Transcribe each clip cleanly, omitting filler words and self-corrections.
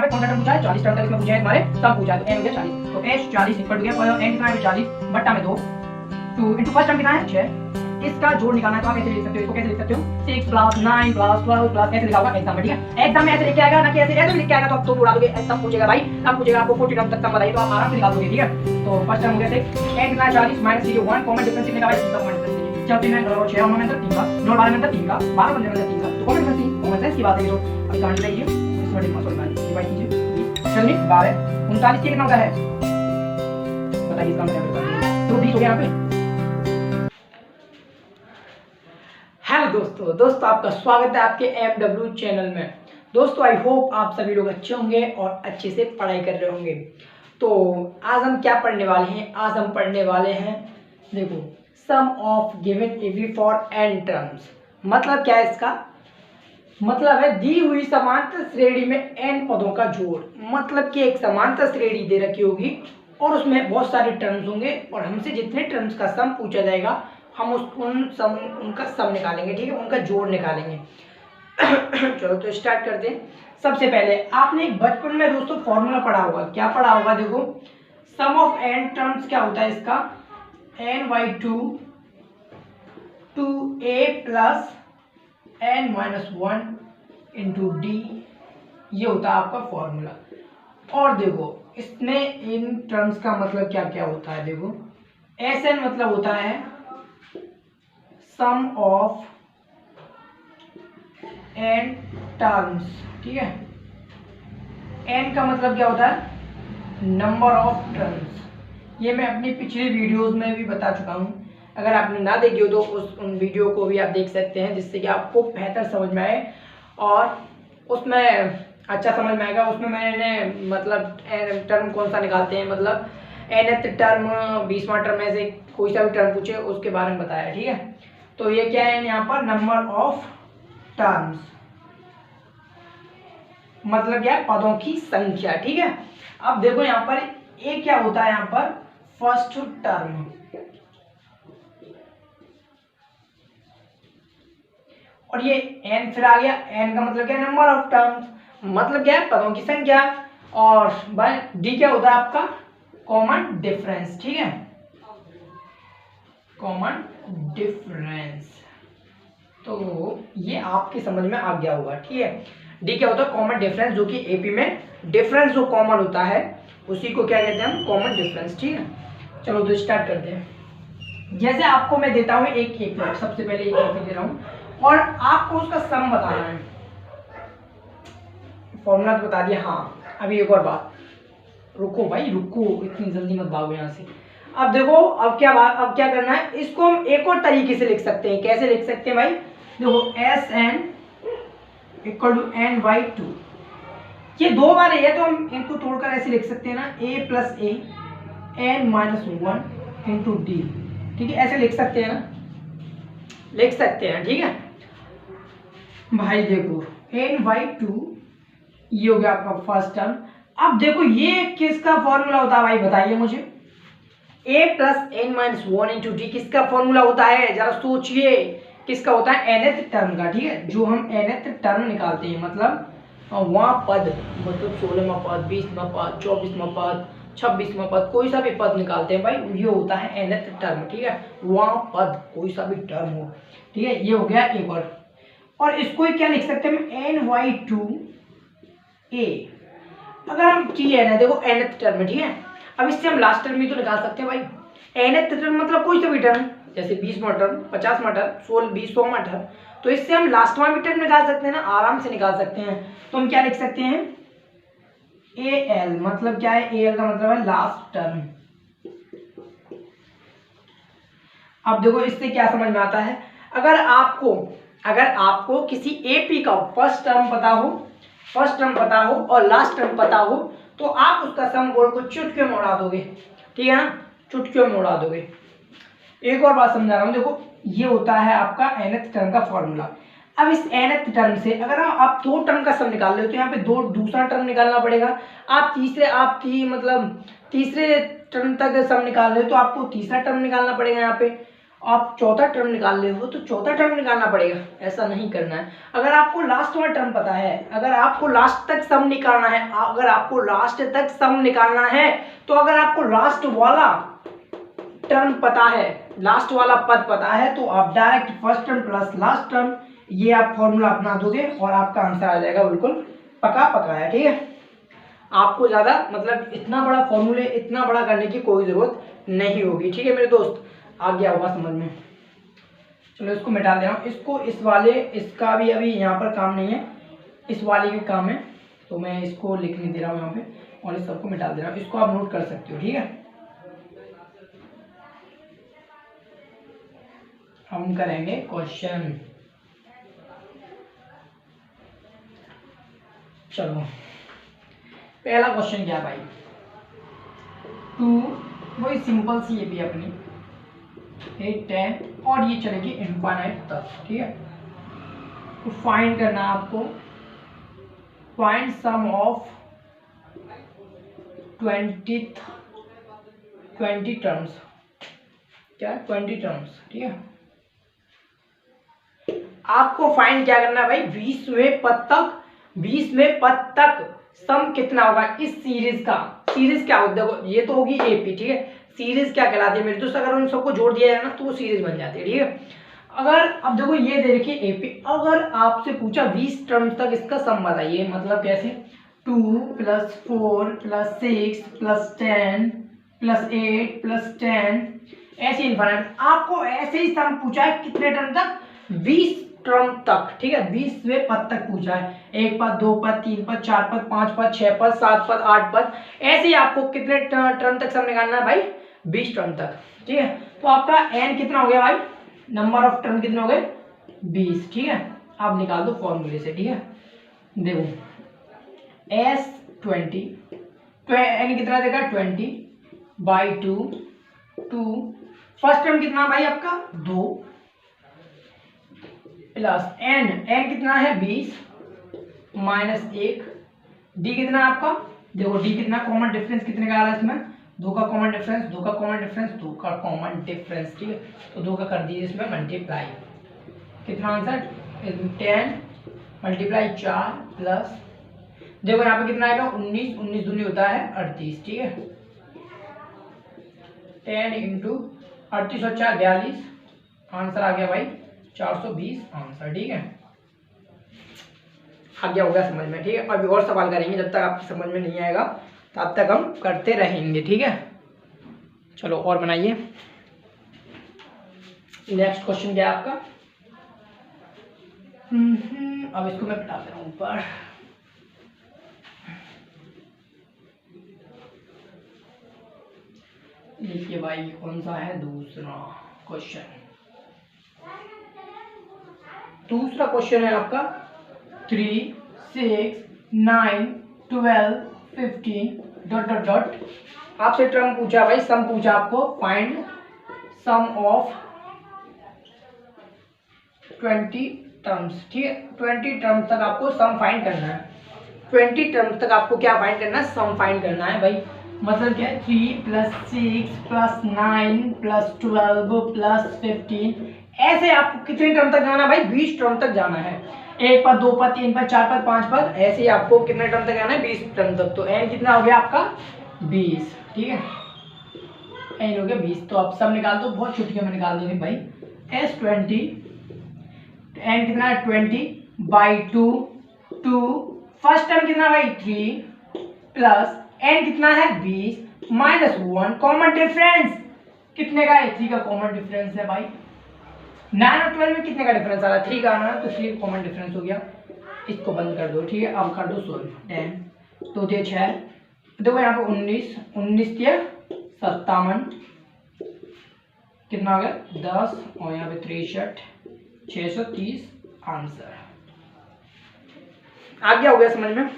पे कौन सा टर्म पूछा है 40 टर्म तक इसमें पूछा है हमारे सब पूछा है तो n हो गया 40 तो h 40 इक्वल टू गया n कितना है 40 बट्टा में 2 2 इनटू फर्स्ट टर्म कितना है 6 इसका जोड़ निकालना है तो आप ऐसे लिख सकते हो इसको कैसे लिख सकते हो 6 प्लस 9 प्लस 12 प्लस ऐसे लिखा होगा एग्जाम में ठीक है एग्जाम में ऐसे लिख के आएगा ना कि ऐसे ऐसे लिख के आएगा तो आप तो उड़ा दोगे तब पूछेगा भाई तब पूछेगा आपको 40 टर्म तक का बताइए तो आप आराम से निकाल दोगे ठीक है तो फर्स्ट टर्म हो गया 6 n कितना 40 माइनस 1 कॉमन डिफरेंस कितने का भाई इसका कॉमन डिफरेंस चलते हैं 6 में अंदर 3 का 9 12 में अंदर 3 का 12 में अंदर 3 का तो कॉमन डिफरेंस कॉमन सेंस की बात है तो अभी कहां जाइए इसमें डिवाइड कीजिए चलिए 12 39 कितना होता है बताइए इसका मतलब तो 20 हो गया यहां पे। हेलो दोस्तों आपका स्वागत है आपके MW चैनल में। दोस्तों आई होप आप सभी लोग अच्छे होंगे और अच्छे से पढ़ाई कर रहे होंगे। तो आज हम क्या पढ़ने वाले हैं? आज हम पढ़ने वाले हैं देखो sum of given AP for n terms. मतलब क्या है इसका मतलब है दी हुई समांतर श्रेणी में n पदों का जोड़। मतलब कि एक समांतर श्रेणी दे रखी होगी और उसमें बहुत सारे टर्म्स होंगे और हमसे जितने टर्म्स का सम पूछा जाएगा हम उनका सम निकालेंगे ठीक है उनका जोड़ निकालेंगे। चलो तो स्टार्ट करते हैं। सबसे पहले आपने बचपन में दोस्तों फॉर्मूला पढ़ा होगा। क्या पढ़ा होगा? देखो सम ऑफ n टर्म्स क्या होता है इसका n/2 two a plus n-1 into d ये होता है आपका फॉर्मूला। और देखो इसमें इन टर्म्स का मतलब क्या क्या होता है। देखो Sn मतलब होता है सम ऑफ n टर्म्स ठीक है। n का मतलब क्या होता है नंबर ऑफ टर्म्स। ये मैं अपनी पिछली वीडियोस में भी बता चुका हूँ। अगर आपने ना देखी हो तो उन वीडियो को भी आप देख सकते हैं जिससे कि आपको बेहतर समझ में आए और उसमें अच्छा समझ में आएगा। उसमें मैंने मतलब टर्म कौन सा निकालते हैं मतलब nth टर्म 20वां टर्म में से कोई सा भी टर्म पूछे उसके बारे में बताया ठीक है। तो ये क्या है यहाँ पर नंबर ऑफ टर्म्स मतलब क्या है पदों की संख्या ठीक है। अब देखो यहाँ पर ये क्या होता है यहाँ पर फर्स्ट टर्म और ये n फिर आ गया। n का मतलब क्या है नंबर ऑफ टर्म्स मतलब क्या है पदों की संख्या और बाय d क्या होता है आपका कॉमन डिफरेंस ठीक है कॉमन डिफरेंस। तो ये आपकी समझ में आ गया होगा ठीक है। डी क्या होता है कॉमन डिफरेंस जो कि एपी में डिफरेंस जो कॉमन होता है उसी को क्या कहते हैं हम कॉमन डिफरेंस ठीक है। चलो तो स्टार्ट करते हैं। जैसे आपको मैं देता हूँ एक मिनट सबसे पहले एक दे रहा हूँ और आपको उसका सम बताना है। फॉर्मूला तो बता दिया। हाँ अभी एक और बात रुको भाई रुको इतनी जल्दी मत भागो यहाँ से। अब देखो अब क्या करना है इसको हम एक और तरीके से लिख सकते हैं। कैसे लिख सकते हैं भाई? देखो Sn इक्वल टू n/2 ये दो बार है तो हम इनको तोड़कर ऐसे लिख सकते हैं ना a plus A n-1 into D ठीक है। ऐसे लिख सकते हैं ना लिख सकते हैं ठीक है भाई। देखो n/2 ये हो गया आपका फर्स्ट टर्म। अब देखो ये किसका फॉर्मूला होता है भाई बताइए मुझे। a plus n-1 into D किसका फॉर्मूला होता है जरा सोचिए। किसका होता है nth टर्म का ठीक है। जो हम nth टर्म निकालते हैं मतलब वहाँ पद मतलब 16वां पद 20वां पद 24वां पद 26वां पद कोई सा भी पद निकालते हैं भाई ये होता है nth टर्म ठीक है। वहाँ पद कोई सा भी टर्म हो ठीक है। ये हो गया एक और इसको क्या लिख सकते हैं n/2 a अगर हम किए ना देखो nth टर्म है ठीक है। अब इससे हम लास्ट टर्म भी तो निकाल सकते हैं भाई। nth टर्म मतलब कोई सा भी टर्म जैसे 20वां टर्म 50वां टर्म 16 20वां टर्म तो इससे हम लास्टवां भी टर्म निकाल सकते हैं ना आराम से निकाल सकते हैं। तो हम क्या लिख सकते हैं al मतलब क्या है al का मतलब है लास्ट टर्म। अब देखो इससे क्या समझ में आता है अगर आपको किसी एपी का फर्स्ट टर्म पता हो और लास्ट टर्म पता हो तो आप उसका सम गोल को चुटकियों में उड़ा दोगे ठीक है ना चुटकियों में उड़ा दोगे। एक और बात समझा रहा हूँ। देखो ये होता है आपका nth टर्म का फॉर्मूला। अब इस nth टर्म से अगर आप दो टर्म का सम निकाल रहे हो तो यहाँ पे दूसरा टर्म निकालना पड़ेगा। आप तीसरे टर्म तक सम निकाल रहे हो तो आपको तीसरा टर्म निकालना पड़ेगा यहाँ पे। आप चौथा टर्म निकाल रहे हो तो चौथा टर्म निकालना पड़ेगा, ऐसा नहीं करना है। अगर आपको लास्ट वाला टर्म पता है, अगर आपको लास्ट तक सम निकालना है, अगर आपको लास्ट तक सम निकालना है, तो अगर आपको लास्ट वाला टर्म पता है, लास्ट वाला पद पता है, तो आप direct first term plus last term ये आप फॉर्मूला अपना दोगे और आपका आंसर आ जाएगा बिल्कुल पका पका है। ठीक है, आपको ज्यादा मतलब इतना बड़ा फॉर्मूले इतना बड़ा करने की कोई जरूरत नहीं होगी। ठीक है मेरे दोस्त, आ गया होगा समझ में। चलो इसको मिटा दे रहा हूँ, इसको इस वाले इसका भी अभी यहाँ पर काम नहीं है, इस वाले के काम है, तो मैं इसको लिखने दे रहा हूँ यहाँ पे और इस सबको मिटा दे रहा हूँ। इसको आप नोट कर सकते हो। ठीक है, हम करेंगे क्वेश्चन। चलो पहला क्वेश्चन क्या भाई, 2 वही सिंपल सी ये भी अपनी 8 10 और ये चलेगी इनफाइनाइट तक। ठीक है, तो फाइंड करना है आपको, फाइंड सम ऑफ 20 टर्म्स, क्या 20 टर्म्स। ठीक है, आपको फाइंड क्या करना है भाई, 20वें पद तक, 20वें पद तक सम कितना होगा इस सीरीज का। सीरीज क्या होता है, ये तो होगी एपी। ठीक है, सीरीज क्या कहलाती है मेरे दोस्त, अगर उन सबको जोड़ दिया जाए ना तो वो सीरीज बन जाती है। ठीक है, अगर अब देखो ये देखिए एपी, अगर आपसे पूछा 20 टर्म तक इसका सम बताइए, मतलब कैसे 2 + 4 + 6 + 10 + 8 + 10 ऐसे इनफाइनाइट, आपको ऐसे ही सम पूछा है कितने टर्म तक, 20 टर्म तक। ठीक है, 20वें पद तक पूछा है, 1 पद 2 पद 3 पद 4 पद 5 पद 6 पद 7 पद 8 पद, ऐसे ही आपको कितने टर्म तक सम निकालना है भाई, 20 टर्म तक। ठीक है, तो आपका n कितना हो गया भाई, नंबर ऑफ टर्म कितने हो गए 20। ठीक है, आप निकाल दो फॉर्मूले से। ठीक है, देखो S20 तो n कितना देगा 20/2 2, फर्स्ट टर्म कितना भाई आपका 2 प्लस n कितना है 20 -1, d कितना है आपका, देखो d कितना कॉमन डिफरेंस कितने का आ रहा है इसमें, 2 का कॉमन डिफरेंस 2 का कॉमन डिफरेंस 2 का कॉमन डिफरेंस। ठीक है, तो 2 का कर दीजिए इसमें मल्टीप्लाई, कितना आंसर 10 × 4 प्लस, देखो यहाँ पे कितना आएगा 19 19 दूनी होता है 38। ठीक है, 10 × 38 और 4 42, आंसर आ गया भाई 420 आंसर। ठीक है, आ गया होगा समझ में। ठीक है, अभी और सवाल करेंगे, जब तक आपकी समझ में नहीं आएगा तब तक हम करते रहेंगे। ठीक है, चलो और बनाइए। नेक्स्ट क्वेश्चन क्या है आपका, अब इसको मैं बता दे रहा हूँ ऊपर, देखिए भाई कौन सा है दूसरा क्वेश्चन। दूसरा क्वेश्चन है आपका 3 6 9 12 15 ... आपसे टर्म पूछा भाई, सम पूछा आपको, फाइंड सम ऑफ 20 टर्म्स। ठीक है, 20 टर्म्स तक आपको सम फाइंड करना है, 20 टर्म्स तक आपको क्या फाइंड करना है, सम फाइंड करना है भाई। मतलब क्या है 3 + 6 + 9 + 12 + 15, ऐसे आपको कितने टर्म तक जाना है भाई, 20 टर्म तक जाना है, 1 पद 2 पद 3 पद 4 पद 5 पद, ऐसे ही आपको कितने टर्म तक जाना है 20 टर्म तक। तो n कितना हो गया आपका 20। ठीक है, n हो गया 20, तो आप सब निकाल दो, बहुत छुट्टियों में निकाल दोगे भाई। S20 n कितना है 20/2 2, फर्स्ट टर्म कितना भाई 3 प्लस n कितना है 20 -1 कॉमन डिफरेंस कितने का है, 3 का कॉमन डिफरेंस है भाई। 9 और 12 में कितने का डिफरेंस आ रहा है, 3 का आना है, तो 3 कॉमन डिफरेंस हो गया, इसको बंद कर दो। ठीक है, अब कर दो सोल्व, 10 तो दिए 6, देखो यहाँ पे 19 19 दिए 57, कितना हो गया 10 और यहाँ पे 63 630 आंसर आ गया, हो गया समझ में।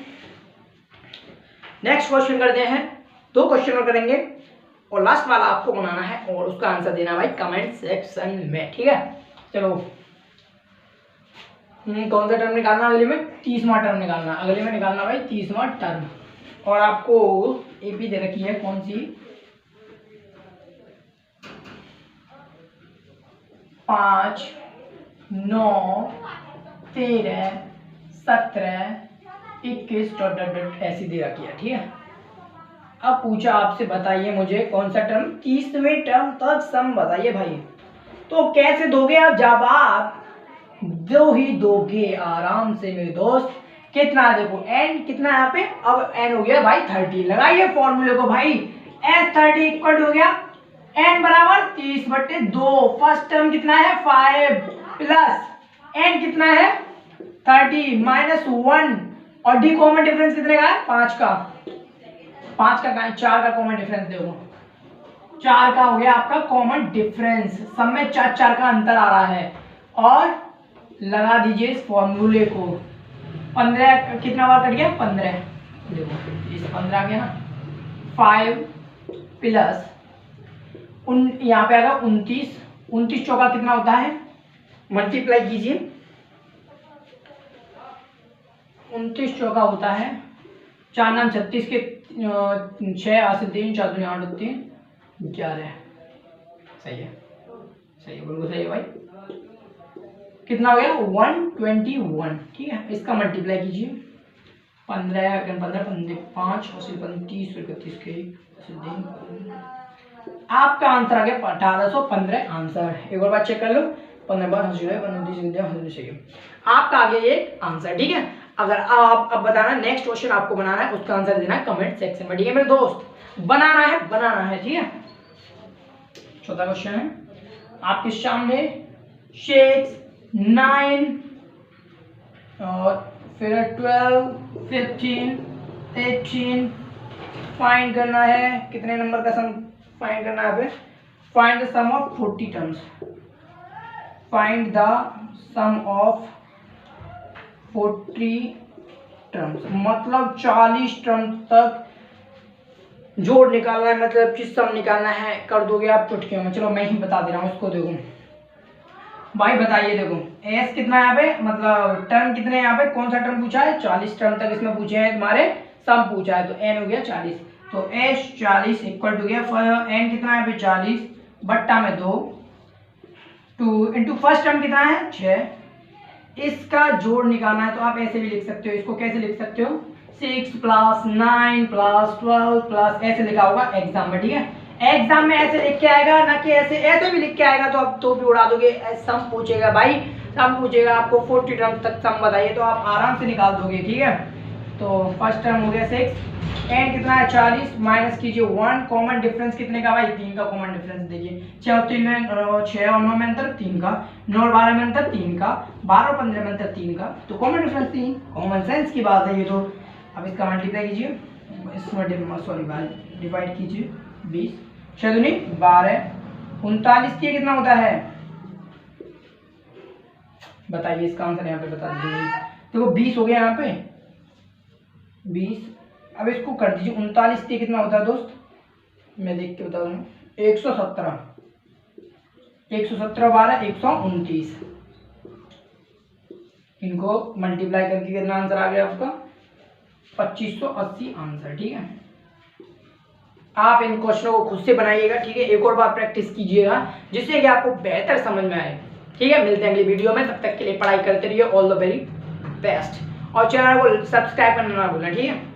नेक्स्ट क्वेश्चन करते हैं, 2 क्वेश्चन और करेंगे और लास्ट वाला आपको बनाना है और उसका आंसर देना भाई कमेंट सेक्शन में। ठीक है, चलो कौन सा टर्म निकालना, अगले में 30वां टर्म निकालना, अगले में निकालना भाई 30वां टर्म, और आपको एपी दे रखी है कौन सी, 5 9 13 17 21 डॉट डॉट डॉट ऐसी दे रखी है। ठीक है, अब पूछा आपसे बताइए मुझे कौन सा टर्म 30वें टर्म तक सम बताइए भाई। तो कैसे दोगे आप जवाब? दो ही दोगे आराम से मेरे दोस्त। कितना है देखो, n कितना है यहाँ पे, अब n हो गया भाई 30। लगाइए फॉर्मूले को भाई, S30 इक्वल हो गया n बराबर 30/2। फर्स्ट टर्म कितना है 5 प्लस n कितना है 30 माइनस 1 और d कॉमन डिफरेंस कितने का है 5 का। 4 का कॉमन डिफरेंस देखो, 4 का हो गया आपका कॉमन डिफरेंस। सब में 4 का अंतर आ रहा है। और लगा दीजिए इस फॉर्मूले को। 15 कितना बार कट गया 15, देखो इस 15 आ गया ना। 5 प्लस यहाँ पे आएगा 29। 29 चौका कितना होता है, मल्टीप्लाई कीजिए। 29 चौका होता है 4 नाम 36 के 6 8 से 3 4 2 8 3 11। सही है, सही है, बिल्कुल सही है भाई। कितना हो गया 121। ठीक है, इसका मल्टीप्लाई कीजिए। 15 15 5 30 31 के आपका आंसर आ गया 1815 आंसर। एक और बात चेक कर लो, 15 बार 15 आपका आ गया ये आंसर। ठीक है, अगर आप अब बताना नेक्स्ट क्वेश्चन आपको बनाना है, उसका आंसर देना है कमेंट सेक्शन में। ठीक है मेरे दोस्त, बनाना है। ठीक है, चौथा क्वेश्चन है आपके सामने। 6 9 और फिर 12 15 18 फाइंड करना है। कितने नंबर का सम फाइंड करना है? Find the sum of 40 terms. Find the sum of 40 terms, मतलब 40 टर्म तक जोड़ निकालना है, मतलब कि सम निकालना है। कर दोगे आप चुटकियों में। चलो मैं ही बता दे रहा हूँ उसको। देखो भाई बताइए, देखो एस कितना है यहाँ पे, मतलब टर्म कितने यहाँ पे, कौन सा टर्म पूछा है 40 टर्म तक इसमें पूछे हैं तुम्हारे, सम पूछा है। तो एन हो गया 40, तो एस 40 इक्वल टू गया एन कितना है यहाँ पे 40 बट्टा में 2 इंटू फर्स्ट टर्म कितना है 6। इसका जोड़ निकालना है तो आप ऐसे भी लिख सकते हो। इसको कैसे लिख सकते हो 6 + 9 + 12 प्लस ऐसे लिखा होगा एग्जाम में। ठीक है, एग्जाम में ऐसे लिख के आएगा ना कि ऐसे भी लिख के आएगा तो आप तो भी उड़ा दोगे। सम पूछेगा भाई, सम पूछेगा आपको 40 टर्म तक सम बताइए तो आप आराम से निकाल दोगे। ठीक है, तो फर्स्ट टर्म हो गया 6, एन कितना है 40 माइनस कीजिए 1, कॉमन डिफरेंस कितने का भाई 3 का कॉमन डिफरेंस देखिए। 6 और 3 में 6 और 9 में अंतर 3 का, 9 और 12 में अंतर 3 का, 12 और 15 में अंतर 3 का, तो कॉमन डिफरेंस 3। कॉमन सेंस की बात है ये तो। अब इसका मल्टीप्लाई कीजिए, डिवाइड कीजिए 20 6 दूनी 12 39 के कितना होता है बताइए। इसका आंसर यहाँ पे बता दीजिए। देखो 20 हो गया यहाँ पे 20। अब इसको कर दीजिए 39 के कितना होता है दोस्त, मैं देख के बता दूँ 117 12 129। इनको मल्टीप्लाई करके कितना आंसर आ गया आपका 2580 आंसर। ठीक है, आप इन क्वेश्चनों को खुद से बनाइएगा। ठीक है, एक और बार प्रैक्टिस कीजिएगा जिससे कि आपको बेहतर समझ में आए। ठीक है, मिलते हैं अगली वीडियो में, तब तक के लिए पढ़ाई करते रहिए। ऑल द वेरी बेस्ट, और चैनल को सब्सक्राइब करना ना भूलें। ठीक है।